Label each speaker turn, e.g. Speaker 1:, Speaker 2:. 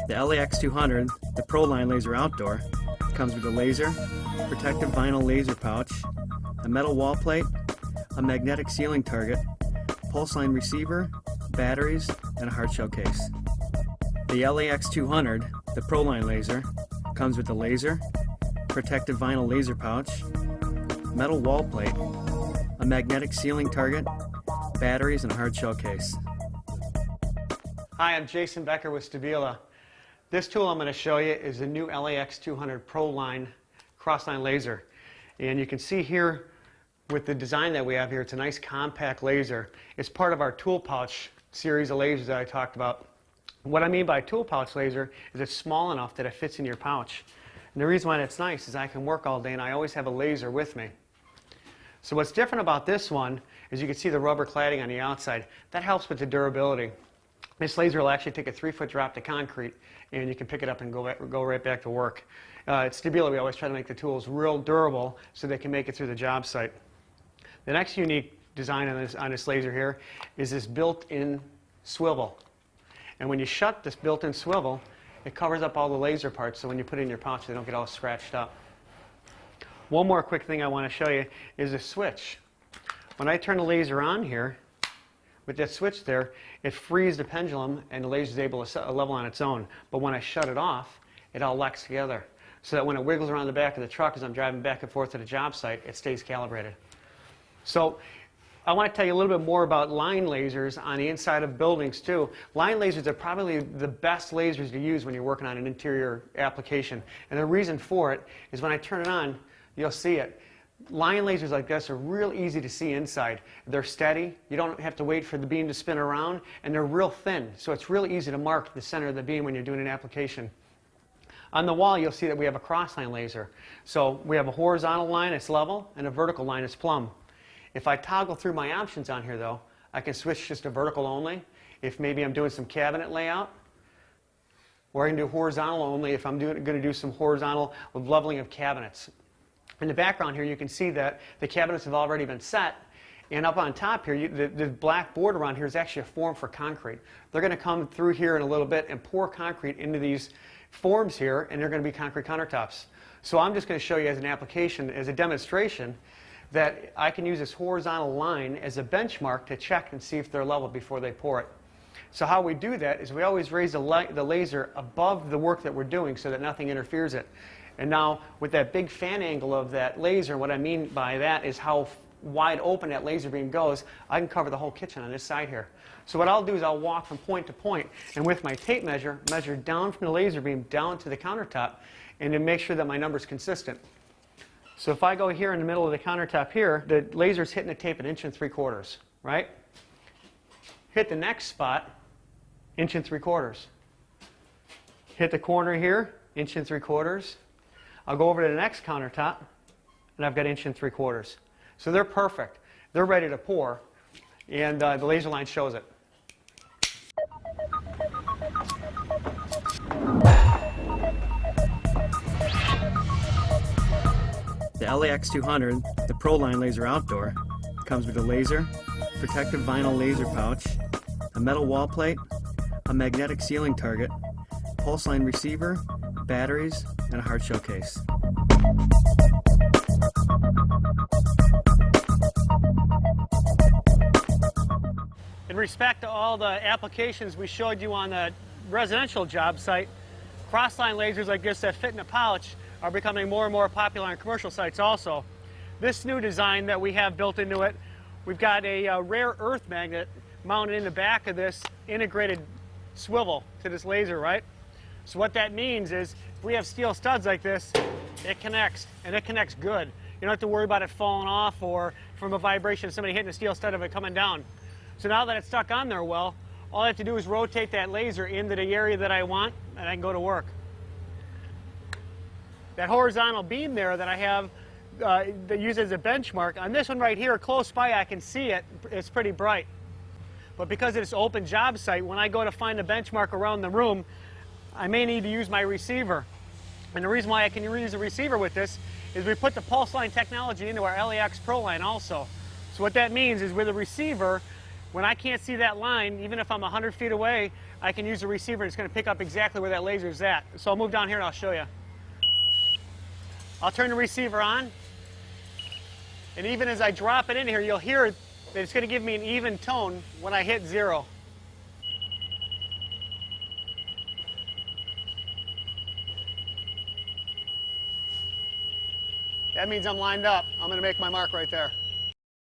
Speaker 1: The LAX200, the Proline Laser Outdoor, comes with a laser, protective vinyl laser pouch, a metal wall plate, a magnetic ceiling target, pulse line receiver, batteries, and a hard shell case. The LAX200, the Proline Laser, comes with a laser, protective vinyl laser pouch, metal wall plate, a magnetic ceiling target, batteries, and a hard shell case.
Speaker 2: Hi, I'm Jason Becker with Stabila. This tool I'm going to show you is the new LAX200 Crossline Crossline laser. And you can see here with the design that we have here, it's a nice compact laser. It's part of our tool pouch series of lasers that I talked about. What I mean by tool pouch laser is it's small enough that it fits in your pouch. And the reason why that's nice is I can work all day and I always have a laser with me. So what's different about this one is you can see the rubber cladding on the outside. That helps with the durability. This laser will actually take a 3-foot drop to concrete and you can pick it up and go right back to work. At Stabila, we always try to make the tools real durable so they can make it through the job site. The next unique design on this laser here is this built-in swivel. And when you shut this built-in swivel, it covers up all the laser parts so when you put it in your pouch they don't get all scratched up. One more quick thing I want to show you is a switch. When I turn the laser on here, with that switch there, it frees the pendulum and the laser is able to set a level on its own. But when I shut it off, it all locks together. So that when it wiggles around the back of the truck as I'm driving back and forth to the job site, it stays calibrated. So I want to tell you a little bit more about line lasers on the inside of buildings too. Line lasers are probably the best lasers to use when you're working on an interior application. And the reason for it is when I turn it on, you'll see it. Line lasers like this are real easy to see inside. They're steady, you don't have to wait for the beam to spin around, and they're real thin, so it's really easy to mark the center of the beam when you're doing an application. On the wall you'll see that we have a crossline laser. So we have a horizontal line, it's level, and a vertical line, it's plumb. If I toggle through my options on here though, I can switch just to vertical only if maybe I'm doing some cabinet layout, or I can do horizontal only if I'm going to do some horizontal leveling of cabinets. In the background here you can see that the cabinets have already been set, and up on top here the black board around here is actually a form for concrete. They're going to come through here in a little bit and pour concrete into these forms here, and they're going to be concrete countertops. So I'm just going to show you as an application, as a demonstration, that I can use this horizontal line as a benchmark to check and see if they're level before they pour it. So how we do that is we always raise the laser above the work that we're doing so that nothing interferes it. And now with that big fan angle of that laser, what I mean by that is how wide open that laser beam goes, I can cover the whole kitchen on this side here. So what I'll do is I'll walk from point to point and with my tape measure down from the laser beam down to the countertop and to make sure that my number's consistent. So if I go here in the middle of the countertop here, the laser's hitting the tape at 1 3/4, right? Hit the next spot, 1 3/4. Hit the corner here, 1 3/4. I'll go over to the next countertop, and I've got 1 3/4. So they're perfect. They're ready to pour, and the laser line shows it.
Speaker 1: The LAX200, the Proline Laser Outdoor, comes with a laser, protective vinyl laser pouch, a metal wall plate, a magnetic ceiling target, pulse line receiver, batteries, and a hard shell case.
Speaker 2: In respect to all the applications we showed you on the residential job site, crossline lasers like this that fit in a pouch are becoming more and more popular on commercial sites also. This new design that we have built into it, we've got a rare earth magnet mounted in the back of this integrated swivel to this laser, right? So what that means is if we have steel studs like this, it connects, and it connects good. You don't have to worry about it falling off or from a vibration of somebody hitting a steel stud of it coming down. So now that it's stuck on there well, all I have to do is rotate that laser into the area that I want, and I can go to work. That horizontal beam there that I have that uses as a benchmark, on this one right here, close by I can see it, it's pretty bright. But because it's an open job site, when I go to find a benchmark around the room, I may need to use my receiver. And the reason why I can use a receiver with this is we put the pulse line technology into our LAX Proline also. So what that means is with a receiver, When I can't see that line, even if I'm 100 feet away, I can use the receiver and it's going to pick up exactly where that laser is at. So I'll move down here and I'll show you. I'll turn the receiver on, and even as I drop it in here, you'll hear that it's going to give me an even tone when I hit 0. That means I'm lined up. I'm going to make my mark right there.